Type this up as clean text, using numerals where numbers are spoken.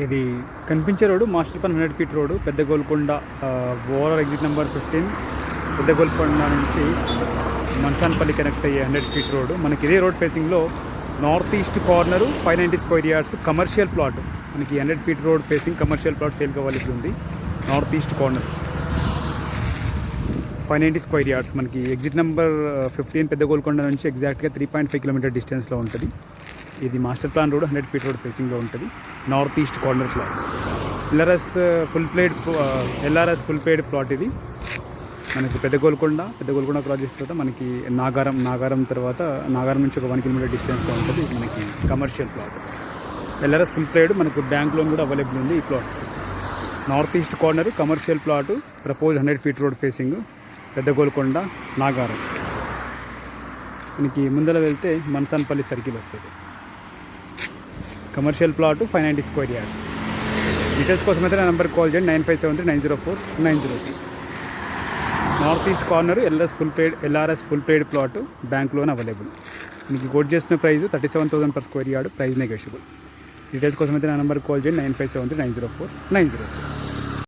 ఇది కనిపించే road master plan 100 feet road పెద్ద గోల్కొండ ఓవరాల్ ఎగ్జిట్ నెంబర్ 15 పెద్ద గోల్కొండ నుంచి మన్సాన్పల్లి కనెక్ట్ అయ్యే 100 ఫీట్ రోడ్డు. మనకి ఇదే రోడ్ ఫేసింగ్లో north east corner 590 square yards commercial plot. మనకి 100 feet road facing commercial plot sale కావాల్సి ఉంది. North east corner 590 square yards. మనకి ఎగ్జిట్ నెంబర్ 15 పెద్ద గోల్కొండ నుంచి ఎగ్జాక్ట్గా 3.5 కిలోమీటర్ డిస్టెన్స్లో ఉంటుంది. ఇది master plan road 100 feet road ఫేసింగ్లో ఉంటుంది. North east corner plot. LRS full played plot ఇది. మనకి పెద్ద గోల్కొండ క్రాస్ చేసిన తర్వాత మనకి నాగారం తర్వాత నాగారం నుంచి ఒక 1 కిలోమీటర్ డిస్టెన్స్లో ఉంటుంది. మనకి commercial plot LRS full paid. మనకు బ్యాంక్ లోన్ కూడా అవైలబుల్ ఉంది ఈ plot. North east corner commercial plot propose 100 feet road facing పెద్ద గోల్కొండ నాగారం. మనకి ముందర వెళ్తే మన్సాన్పల్లి సర్కిల్ వస్తుంది. Commercial plot 590 square yards. Details కోసం అయితే నా నెంబర్కి కాల్ చేయండి 9573904903. North east corner LRS full played plot bank loan available. మీకు కోట్ చేసిన price 37,000 per square yard. Price negotiable. Details కోసం అయితే నా నెంబర్కి కాల్ చేయండి 9573904903.